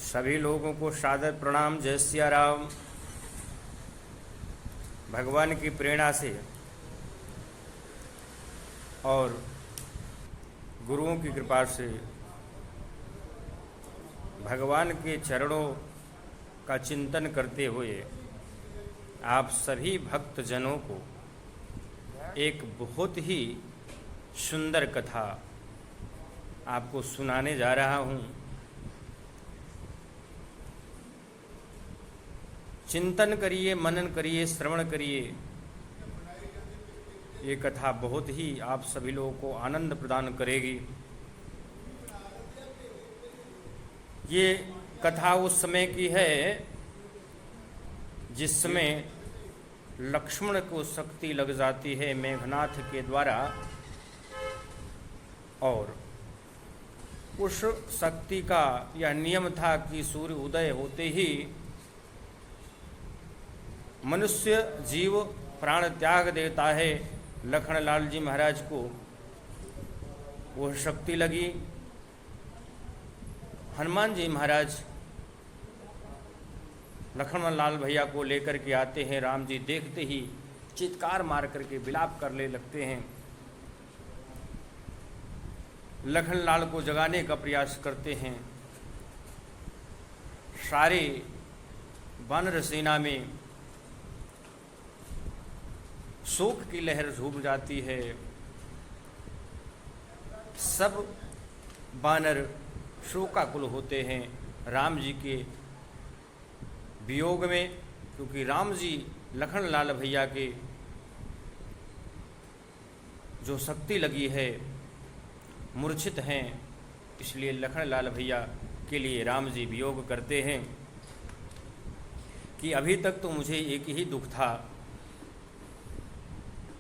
सभी लोगों को सादर प्रणाम। जय सिया राम। भगवान की प्रेरणा से और गुरुओं की कृपा से भगवान के चरणों का चिंतन करते हुए आप सभी भक्त जनों को एक बहुत ही सुंदर कथा आपको सुनाने जा रहा हूँ। चिंतन करिए, मनन करिए, श्रवण करिए। ये कथा बहुत ही आप सभी लोगों को आनंद प्रदान करेगी। ये कथा उस समय की है जिस समय लक्ष्मण को शक्ति लग जाती है मेघनाथ के द्वारा, और उस शक्ति का यह नियम था कि सूर्य उदय होते ही मनुष्य जीव प्राण त्याग देता है। लखनलाल जी महाराज को वह शक्ति लगी। हनुमान जी महाराज लखनलाल भैया को लेकर के आते हैं। राम जी देखते ही चित्कार मार करके विलाप करने लगते हैं। लखनलाल को जगाने का प्रयास करते हैं। सारे वानर सेना में शोक की लहर झूम जाती है। सब वानर शोकाकुल होते हैं राम जी के वियोग में, क्योंकि राम जी लखनलाल भैया के जो शक्ति लगी है मूर्छित हैं, इसलिए लखनलाल भैया के लिए राम जी वियोग करते हैं कि अभी तक तो मुझे एक ही दुख था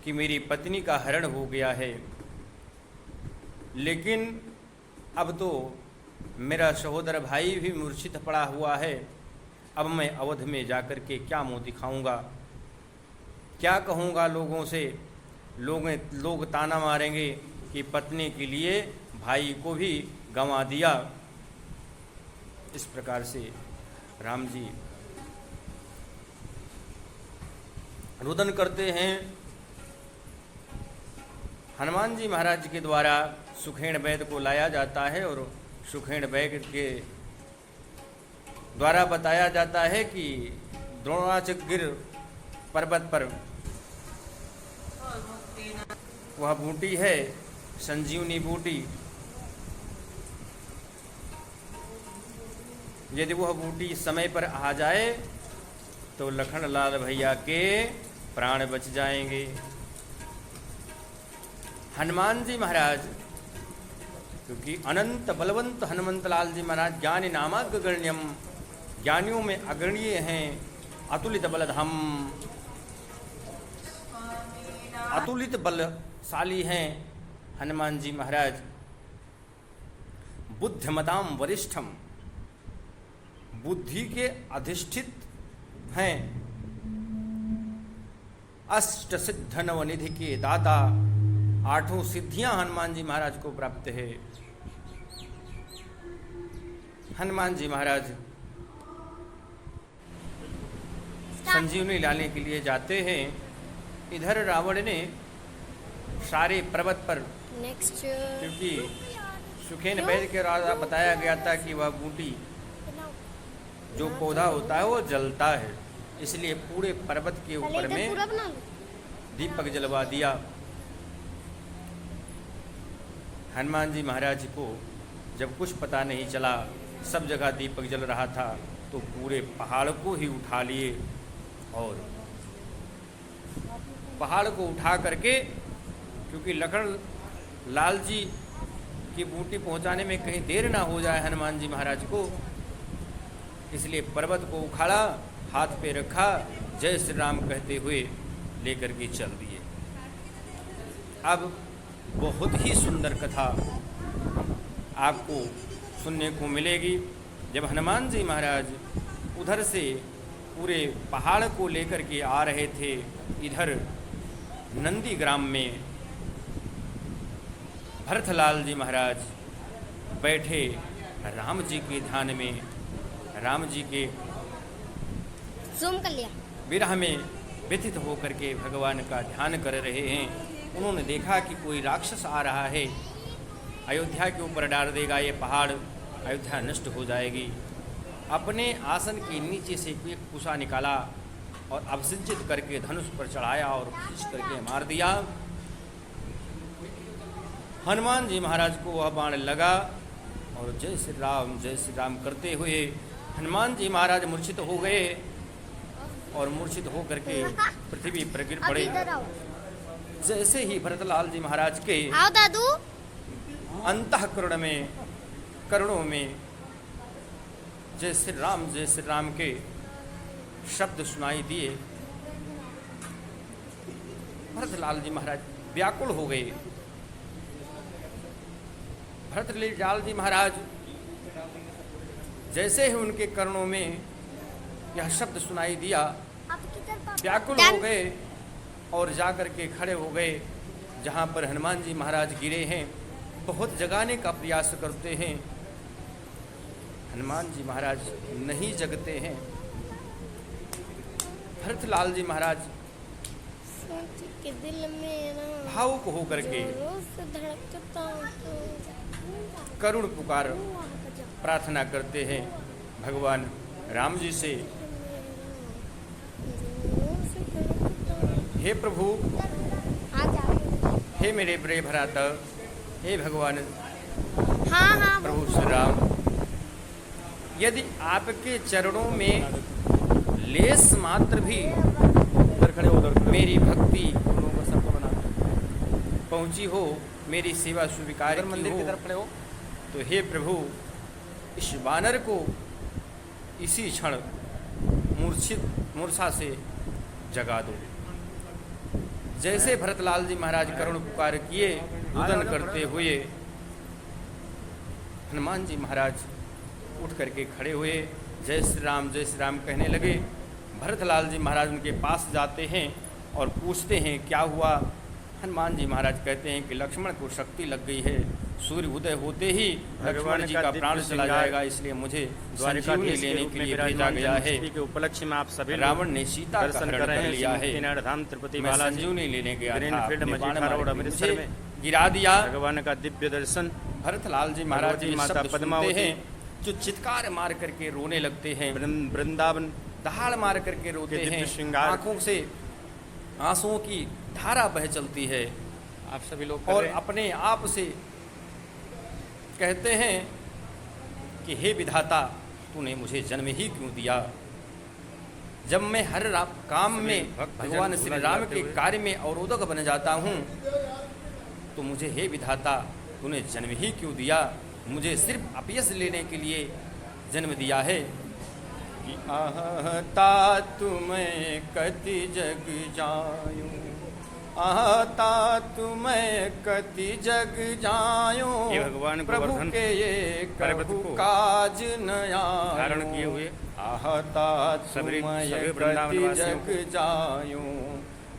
कि मेरी पत्नी का हरण हो गया है, लेकिन अब तो मेरा सहोदर भाई भी मूर्छित पड़ा हुआ है। अब मैं अवध में जाकर के क्या मुँह दिखाऊंगा, क्या कहूँगा लोगों से। लोग ताना मारेंगे कि पत्नी के लिए भाई को भी गंवा दिया। इस प्रकार से राम जी रुदन करते हैं। हनुमान जी महाराज के द्वारा सुखेण वैद्य को लाया जाता है और सुखेण वैद्य के द्वारा बताया जाता है कि द्रोणाचलगिर पर्वत पर वह बूटी है, संजीवनी बूटी। यदि वह बूटी समय पर आ जाए तो लखनलाल भैया के प्राण बच जाएंगे। हनुमान जी महाराज क्योंकि अनंत बलवंत हनुमंत लाल जी महाराज ज्ञानी नामाग्रगण्यम, ज्ञानियों में अग्रणीय हैं। अतुलित बलधाम, अतुलित बलशाली हैं हनुमान जी महाराज। बुद्धिमताम वरिष्ठम, बुद्धि के अधिष्ठित हैं। अष्ट सिद्ध नवनिधि के दाता, आठों सिद्धियां हनुमान जी महाराज को प्राप्त है। हनुमान जी महाराज संजीवनी लाने के लिए जाते हैं। इधर रावण ने सारे पर्वत पर, क्योंकि सुखेन वैद्य के द्वारा बताया गया था कि वह बूटी जो पौधा होता है वो जलता है, इसलिए पूरे पर्वत के ऊपर में दीपक जलवा दिया। हनुमान जी महाराज को जब कुछ पता नहीं चला, सब जगह दीपक जल रहा था, तो पूरे पहाड़ को ही उठा लिए और पहाड़ को उठा करके, क्योंकि लखनलाल जी की बूटी पहुंचाने में कहीं देर ना हो जाए हनुमान जी महाराज को, इसलिए पर्वत को उखाड़ा, हाथ पे रखा, जय श्री राम कहते हुए लेकर के चल दिए। अब बहुत ही सुंदर कथा आपको सुनने को मिलेगी। जब हनुमान जी महाराज उधर से पूरे पहाड़ को लेकर के आ रहे थे, इधर नंदी ग्राम में भरतलाल जी महाराज बैठे राम जी के ध्यान में राम जी के जूम कर लिया। विरह में व्यथित होकर के भगवान का ध्यान कर रहे हैं। उन्होंने देखा कि कोई राक्षस आ रहा है, अयोध्या के ऊपर डाल देगा ये पहाड़, अयोध्या नष्ट हो जाएगी। अपने आसन के नीचे से एक कुशा निकाला और अभिषिंचित करके धनुष पर चढ़ाया और खींच करके मार दिया। हनुमान जी महाराज को वह बाण लगा और जय श्री राम करते हुए हनुमान जी महाराज मूर्छित हो गए और मूर्छित होकर के पृथ्वी पर गिर पड़े। जैसे ही भरतलाल जी महाराज के आओ दादू। अंतःकरण में, करणों में जय श्री राम के शब्द सुनाई दिए, भरतलाल जी महाराज व्याकुल हो गए। भरतलाल जी महाराज जैसे ही उनके कर्णों में यह शब्द सुनाई दिया, व्याकुल हो गए और जाकर के खड़े हो गए जहाँ पर हनुमान जी महाराज गिरे हैं। बहुत जगाने का प्रयास करते हैं, हनुमान जी महाराज नहीं जगते हैं। भरतलाल जी महाराज के दिल में भावुक होकर के करुण पुकार प्रार्थना करते हैं भगवान राम जी से, हे प्रभु, हे मेरे प्रिय भ्राता, हे भगवान प्रभु श्री राम, यदि आपके चरणों में लेस मात्र भी मेरी भक्ति पहुंची हो, मेरी सेवा स्वीकार की हो, तो हे प्रभु इस वानर को इसी क्षण मूर्छा से जगा दो। जैसे भरतलाल जी महाराज करुण पुकार किए, रुदन करते हुए हनुमान जी महाराज उठ करके खड़े हुए, जय श्री राम कहने लगे। भरतलाल जी महाराज उनके पास जाते हैं और पूछते हैं क्या हुआ। हनुमान जी महाराज कहते हैं कि लक्ष्मण को शक्ति लग गई है, सूर्य उदय होते ही लक्ष्मण जी का प्राण चला जाएगा, इसलिए मुझे संजीवनी लेने के लिए भेजा गया है। के उपलक्ष्य में आप सभी रावण ने सीता का हरण कर लिया है, धाम तिरुपति मैं संजीवनी लेने गया था, ग्रीनफील्ड मजीठा रोड अमृतसर में गिरा दिया। भगवान का दिव्य दर्शन। भरतलाल जी महाराज जी माता पद्मावती हैं जो चित्कार मार करके रोने लगते हैं, वृंदावन दहाड़ मार करके रोते हैं, आंखों से आंसुओं की धारा बह चलती है। आप सभी लोग और अपने आप से कहते हैं कि हे विधाता, तूने मुझे जन्म ही क्यों दिया। जब मैं हर काम में भगवान श्री राम के कार्य में अवरोधक बन जाता हूँ, तो मुझे हे विधाता तूने जन्म ही क्यों दिया। मुझे सिर्फ अपयश लेने के लिए जन्म दिया है। कि आहता तुम्हें कति जग जायूं, आहता तुम्हें कति जग जायूं, भगवान प्रभु के ये कहु काज नया धारण किए हुए आहता तुम्हें कति जग जायूं,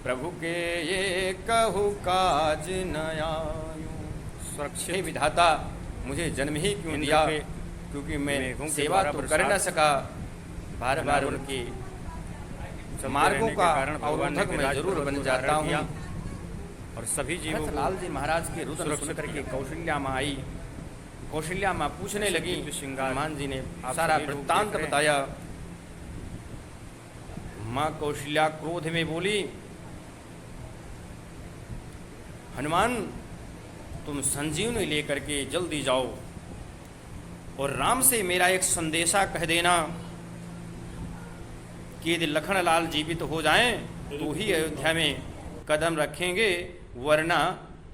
प्रभु के ये कहु काज नया। सुरक्षित विधाता, मुझे जन्म ही क्यों दिया, क्योंकि मैं सेवा तो कर न सका, बार बार उनके मार्गों का अवरोधक मैं जरूर बन जाता हूँ। और सभी जीवों को लाल जी महाराज के रुदन सुन करके कौशल्या माँ आई। कौशल्या माँ पूछने लगी, हनुमान जी ने सारा वृत्तांत बताया। माँ कौशल्या क्रोध में बोली, हनुमान तुम संजीवनी लेकर के जल्दी जाओ और राम से मेरा एक संदेशा कह देना कि यदि लखनलाल जीवित हो जाएं तो ही अयोध्या में कदम रखेंगे, वरना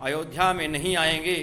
अयोध्या में नहीं आएंगे।